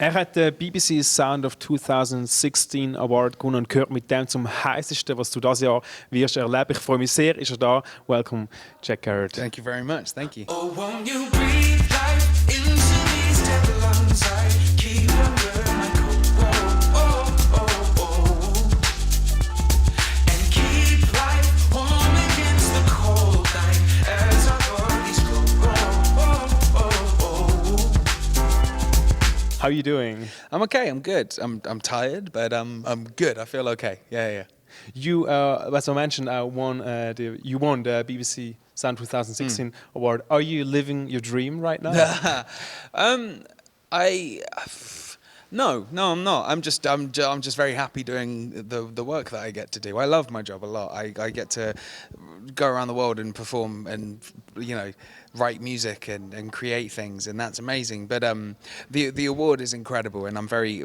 Er hat den BBC Sound of 2016 Award gewonnen und gehört mit dem zum heißesten, was du das Jahr wirst erleben. Ich freue mich sehr, ist er da. Welcome, Jack Garratt. Thank you very much. Thank you. Oh, won't you breathe life into these dead lungs? I keep under my coat. Oh, oh, oh. And keep life warm against the cold night as our bodies go. Oh, oh, oh. How are you doing? I'm okay. I'm good. I'm tired, but I'm good. I feel okay. Yeah. You, as I mentioned, you won the BBC Sound 2016 award. Are you living your dream right now? No, I'm not. I'm just very happy doing the work that I get to do. I love my job a lot. I get to go around the world and perform and write music and create things, and that's amazing. But the award is incredible, and I'm very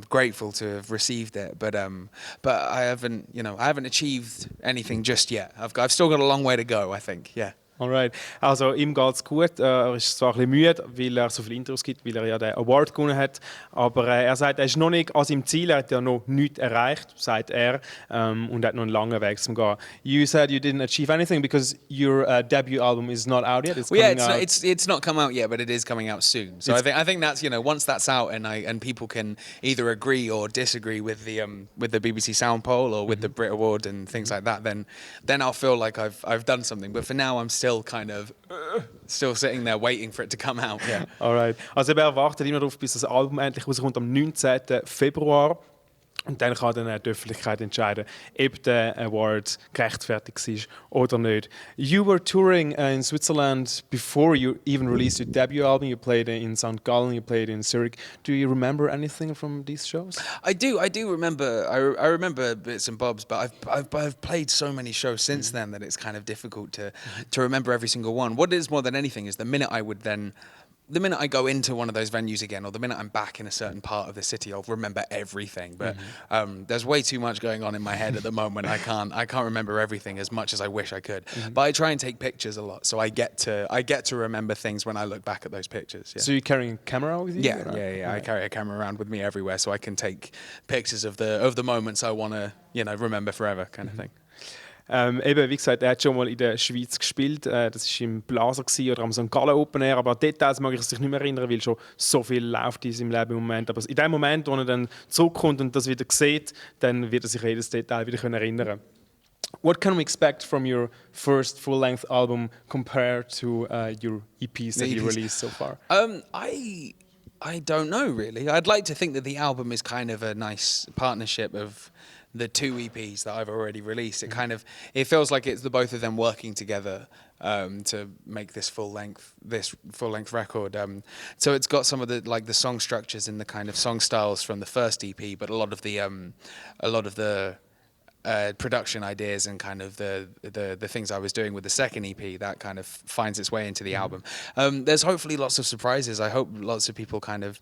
grateful to have received it. But I haven't achieved anything just yet. I've still got a long way to go, I think. Yeah. Alright. Also ihm geht's gut. Er ist zwar ein bisschen müde, weil er so viele Interviews gibt, weil er ja den Award gewonnen hat. Aber er sagt, er ist noch nicht an seinem Ziel. Er hat ja noch nichts erreicht, sagt er, und hat noch einen langen Weg zu gehen. You said you didn't achieve anything because your debut album is not out yet. It's not come out yet, but it is coming out soon. So I think that's once that's out and people can either agree or disagree with the BBC Sound poll or with the Brit Award and things like that, then I'll feel like I've done something. But for now, I'm still sitting there waiting for it to come out. Yeah. Alright. Also er wartet immer darauf, bis das Album endlich rauskommt am 19. Februar. Und dann kann dann die Öffentlichkeit entscheiden, ob der Award gerechtfertigt ist oder nicht. You were touring in Switzerland before you even released your debut album. You played in St. Gallen, you played in Zurich. Do you remember anything from these shows? I do remember. I remember bits and bobs, but I've played so many shows since then that it's kind of difficult to remember every single one. What it is more than anything is the minute I go into one of those venues again, or the minute I'm back in a certain part of the city, I'll remember everything. But there's way too much going on in my head at the moment. I can't remember everything as much as I wish I could. But I try and take pictures a lot, so I get to remember things when I look back at those pictures. Yeah. So you're carrying a camera with you? Yeah. I carry a camera around with me everywhere, so I can take pictures of the moments I want to remember forever, kind of thing. Eben, wie gesagt, er hat schon mal in der Schweiz gespielt. Das war im Blaser oder am St. Gallen Open Air. Aber an Details mag ich sich nicht mehr erinnern, weil schon so viel läuft in seinem Leben im Moment. Aber in dem Moment, wo er dann zurückkommt und das wieder sieht, dann wird er sich jedes Detail wieder erinnern. What can we expect from your first full-length album compared to your EPs that you released so far? I don't know, really. I'd like to think that the album is kind of a nice partnership of the two EPs that I've already released. It feels like it's the both of them working together to make this full length record. So it's got some of the song structures and the kind of song styles from the first EP, but a lot of the production ideas and kind of the things I was doing with the second EP that kind of finds its way into the album. There's hopefully lots of surprises. I hope lots of people kind of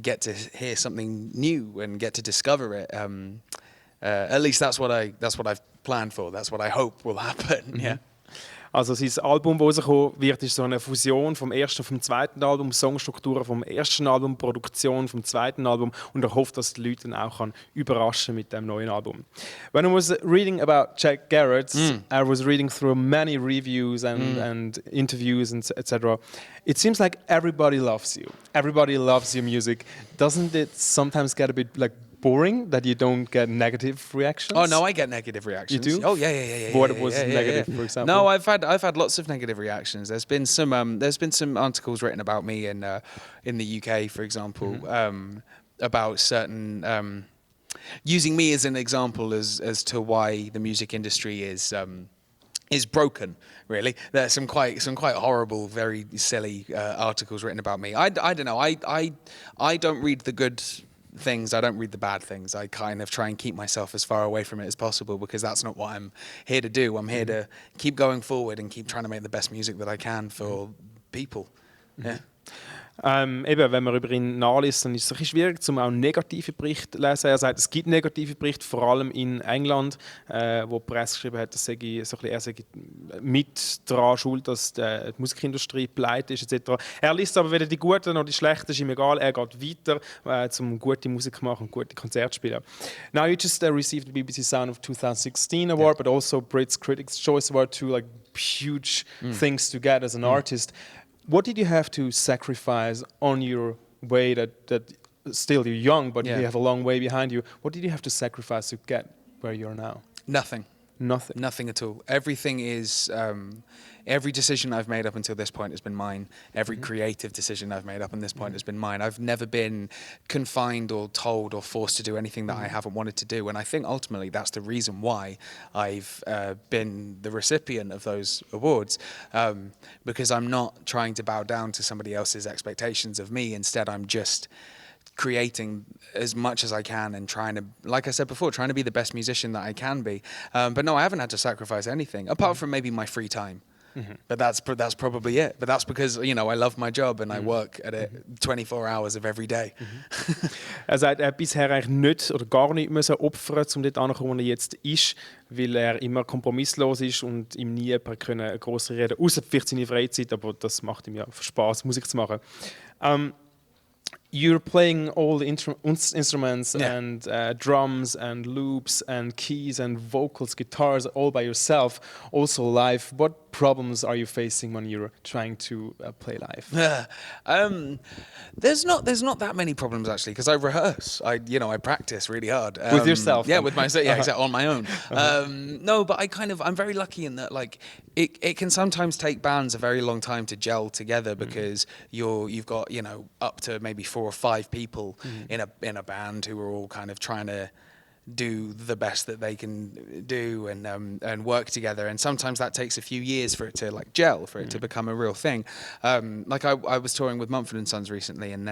get to hear something new and get to discover it. At least that's what I've planned for. That's what I hope will happen. Yeah. Also sein Album, das rauskommen wird, ist so eine Fusion vom ersten und vom zweiten Album, Songstrukturen vom ersten Album, Produktion vom zweiten Album, und er hofft, dass die Leute dann auch überraschen mit dem neuen Album. When I was reading about Jack Garratt, I was reading through many reviews and interviews and etc. It seems like everybody loves you. Everybody loves your music. Doesn't it sometimes get a bit boring that you don't get negative reactions? Oh no, I get negative reactions. You do? Oh yeah. What was negative, for example? No, I've had lots of negative reactions. There's been some articles written about me in the UK, for example, about certain using me as an example as to why the music industry is broken. Really, there's some quite horrible, very silly articles written about me. I don't know. I don't read the good things. I don't read the bad things. I kind of try and keep myself as far away from it as possible because that's not what I'm here to do. I'm here to keep going forward and keep trying to make the best music that I can for people. Yeah. Eben, wenn man über ihn nachliest, dann ist es ein bisschen schwierig, zum auch negative Berichte zu lesen. Er sagt, es gibt negative Berichte, vor allem in England, wo die Presse geschrieben hat, dass er sei mit daran schuld, dass die Musikindustrie pleite ist, etc. Er liest aber weder die guten noch die schlechten, ist ihm egal. Er geht weiter, um gute Musik zu machen und gute Konzerte zu spielen. Now you just received the BBC Sound of 2016 award, but also Brits Critics' Choice Award, two like huge things to get as an artist. What did you have to sacrifice on your way that still you're young, but you have a long way behind you? What did you have to sacrifice to get where you are now? Nothing. Nothing. Nothing at all. Everything is, every decision I've made up until this point has been mine. Every creative decision I've made up until this point has been mine. I've never been confined or told or forced to do anything that I haven't wanted to do. And I think ultimately that's the reason why I've been the recipient of those awards, because I'm not trying to bow down to somebody else's expectations of me. Instead, I'm just creating as much as I can and trying to, like I said before, trying to be the best musician that I can be. But no, I haven't had to sacrifice anything apart from maybe my free time. But that's probably it. But that's because, you know, I love my job and I work at it 24 hours of every day. Er sagt, er hat bisher eigentlich nicht oder gar nicht müssen opfern, um dort anzukommen, wo er jetzt ist, weil er immer kompromisslos ist und ihm nie jemand eine grosse Rede, außer vielleicht seine Freizeit, aber das macht ihm ja Spaß, Musik zu machen. You're playing all the instruments and drums and loops and keys and vocals, guitars, all by yourself, also live. What problems are you facing when you're trying to play live? There's not that many problems actually, because I rehearse. I practice really hard With yourself? Yeah, with myself. Yeah, exactly, on my own. No, but I'm very lucky in that like it can sometimes take bands a very long time to gel together because you've got up to maybe 4 or 5 people in a band who are all kind of trying to do the best that they can do and work together, and sometimes that takes a few years for it to like gel, for it to become a real thing. Like I was touring with Mumford & Sons recently, and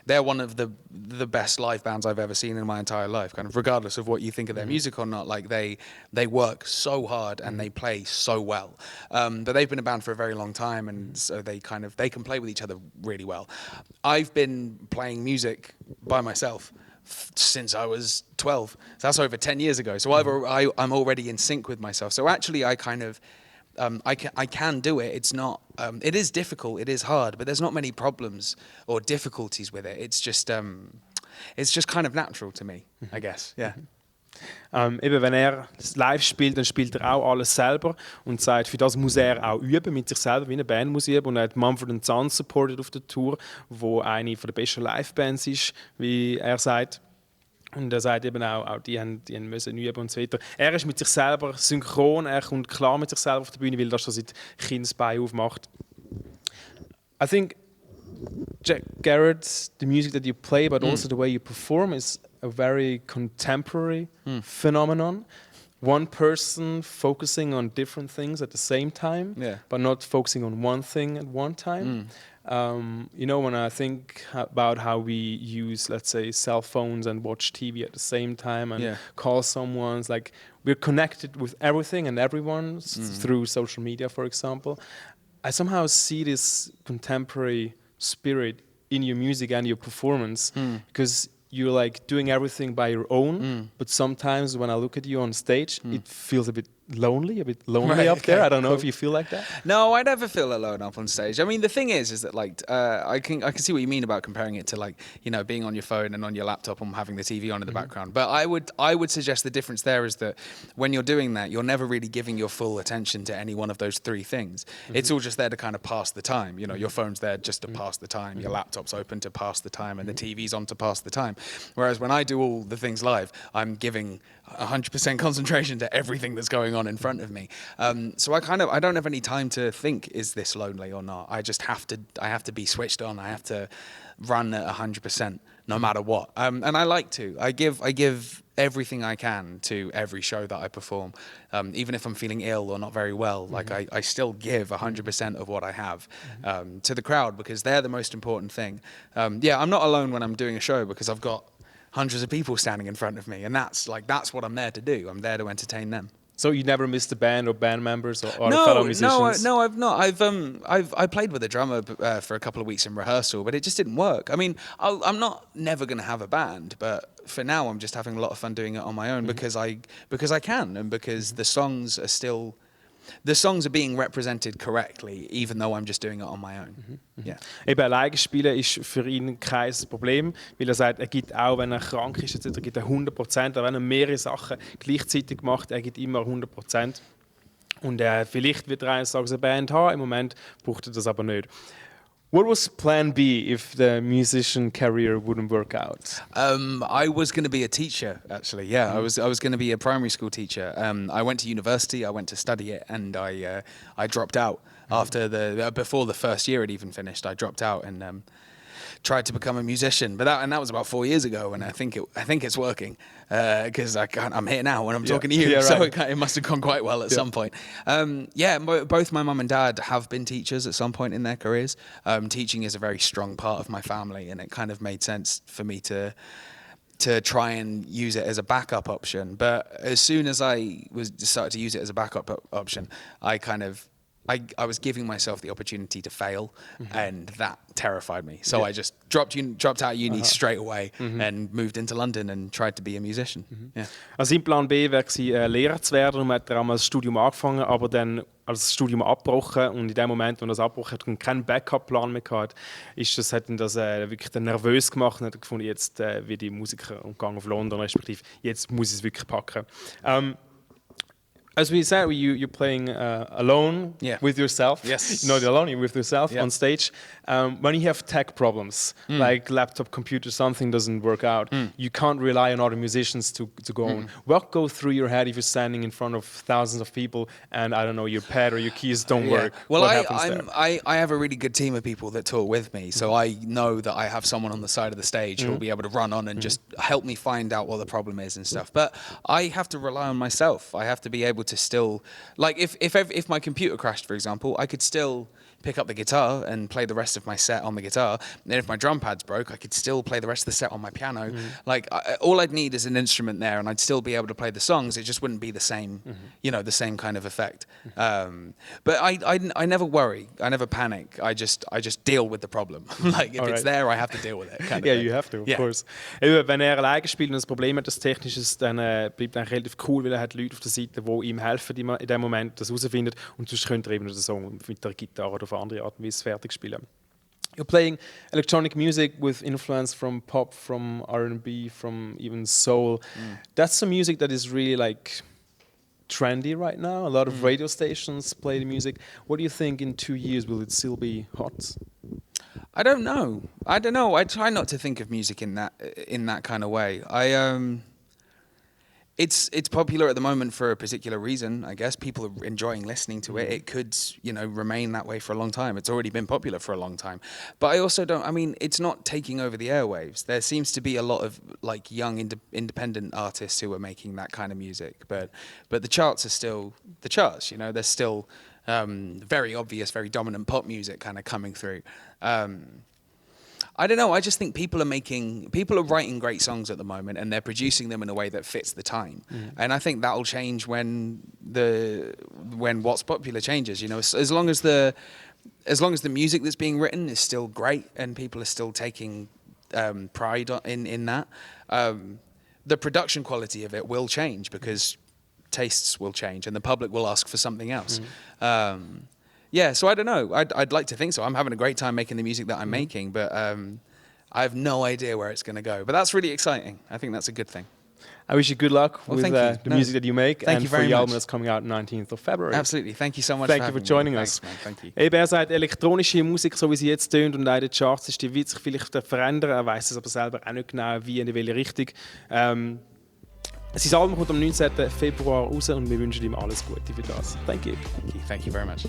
they're one of the best live bands I've ever seen in my entire life, kind of regardless of what you think of their music or not. Like they work so hard and they play so well, but they've been a band for a very long time, and so they can play with each other really well. I've been playing music by myself since I was 12. So that's over 10 years ago. So I'm already in sync with myself. So actually I kind of, I can do it. It's not, it is difficult, it is hard, but there's not many problems or difficulties with it. It's just kind of natural to me, I guess, yeah. Eben, wenn er live spielt, dann spielt er auch alles selber und sagt, für das muss er auch üben, mit sich selber, wie eine Band muss üben. Und er hat Mumford & Sons supported auf der Tour, wo eine der besten Live-Bands ist, wie er sagt. Und er sagt eben auch die müssen üben und so weiter. Er ist mit sich selber synchron, er kommt klar mit sich selber auf der Bühne, weil er das schon seit Kindesbein aufmacht. I think, Garratt, the music that you play, but also the way you perform is a very contemporary phenomenon. One person focusing on different things at the same time, but not focusing on one thing at one time. When I think about how we use, let's say, cell phones and watch TV at the same time and call someone, like we're connected with everything and everyone through social media, for example. I somehow see this contemporary spirit in your music and your performance because you're like doing everything by your own, but sometimes when I look at you on stage, it feels a bit lonely up there. I don't know if you feel like that. No, I never feel alone up on stage. I mean, the thing is that like I can see what you mean about comparing it to like being on your phone and on your laptop and having the TV on in the background. But I would suggest the difference there is that when you're doing that, you're never really giving your full attention to any one of those 3 things. It's all just there to kind of pass the time. Your phone's there just to pass the time. Your laptop's open to pass the time, and the TV's on to pass the time. Whereas when I do all the things live, I'm giving 100% concentration to everything that's going on in front of me. So I don't have any time to think, is this lonely or not? I just have to be switched on. I have to run at 100% no matter what. And I like to. I give everything I can to every show that I perform. Even if I'm feeling ill or not very well, like I still give 100% of what I have to the crowd, because they're the most important thing. I'm not alone when I'm doing a show because I've got hundreds of people standing in front of me, and that's what I'm there to do. I'm there to entertain them. So you never missed a band or band members or fellow musicians? No, I've not. I played with a drummer for a couple of weeks in rehearsal, but it just didn't work. I mean, I'm not never going to have a band, but for now, I'm just having a lot of fun doing it on my own because I can, and because the songs are being represented correctly, even though I'm just doing it on my own. Yeah. Eben, alleine spielen ist für ihn kein Problem, weil er sagt, er gibt auch, wenn er krank ist, er gibt 100%, auch wenn er mehrere Sachen gleichzeitig macht, er gibt immer 100%. Und vielleicht wird er eines Tages eine Band haben, im Moment braucht er das aber nicht. What was plan B if the musician career wouldn't work out? I was going to be a teacher, actually. Yeah, I was going to be a primary school teacher. I went to university. I went to study it, and I dropped out after before the first year had even finished. I dropped out and tried to become a musician, but that was about 4 years ago, and I think it's working because I'm here now when I'm talking to you, yeah, so right. it must have gone quite well at some point. Both my mum and dad have been teachers at some point in their careers. Teaching is a very strong part of my family, and it kind of made sense for me to try and use it as a backup option. But as soon as I started to use it as a backup option, I was giving myself the opportunity to fail, and that terrified me. So I just dropped out of uni straight away and moved into London and tried to be a musician. Yeah. Also sein Plan B wäre Lehrer zu werden, und hat er einmal das Studium angefangen, aber dann das Studium abgebrochen, und in dem Moment, wo er das abgebrochen hat und keinen Backup-Plan mehr hatte, hat ihn das wirklich dann nervös gemacht und hat gefunden, jetzt werde ich Musiker und gehe auf London, respektive jetzt muss ich es wirklich packen. As we said, you're playing alone with yourself. Yes. You're not alone, you're with yourself on stage. When you have tech problems, like laptop, computer, something doesn't work out, you can't rely on other musicians to go on. What goes through your head if you're standing in front of thousands of people and, I don't know, your pad or your keys don't work? Well, what happens there? I have a really good team of people that tour with me, so I know that I have someone on the side of the stage who will be able to run on and just help me find out what the problem is and stuff. But I have to rely on myself. I have to be able to still, like, if my computer crashed, for example, I could still pick up the guitar and play the rest of my set on the guitar. And then if my drum pads broke, I could still play the rest of the set on my piano. All I'd need is an instrument there, and I'd still be able to play the songs. It just wouldn't be the same, the same kind of effect. But I never worry. I never panic. I just deal with the problem. Like if it's there, I have to deal with it. Kind of thing. You have to, of course. Eben, wenn er alleine spielt und das Problem hat, das Technische, dann bleibt er relativ cool, weil er hat Leute auf der Seite, die ihm helfen in dem Moment, das herausfinden. Und sonst könnte er eben den Song mit der Gitarre oder auf andere Art und Weise fertig spielen. You're playing electronic music with influence from pop, from R&B, from even soul. That's some music that is really like trendy right now. A lot of radio stations play the music. What do you think in 2 years will it still be hot? I don't know. I try not to think of music in that kind of way. It's popular at the moment for a particular reason, I guess. People are enjoying listening to it. It could, remain that way for a long time. It's already been popular for a long time. But I also it's not taking over the airwaves. There seems to be a lot of like young independent artists who are making that kind of music. But the charts are still the charts, There's still very obvious, very dominant pop music kind of coming through. I don't know. I just think people are writing great songs at the moment, and they're producing them in a way that fits the time. And I think that'll change when what's popular changes. As long as the music that's being written is still great and people are still taking pride in that, the production quality of it will change because tastes will change and the public will ask for something else. So I don't know. I'd like to think so. I'm having a great time making the music that I'm making, but I have no idea where it's going to go. But that's really exciting. I think that's a good thing. I wish you good luck with the music that you make and for the album that's coming out 19th of February. Absolutely. Thank you so much for joining us. Thanks, man. Thank you. Eben, er sagt, elektronische Musik, so wie sie jetzt tönt und auch in den Charts, ist, die wird sich vielleicht verändern. Er weiss es aber selber auch nicht genau, wie in welche Richtung. Sein Album kommt am 19. Februar raus und wir wünschen ihm alles Gute für das. Thank you. Thank you very much.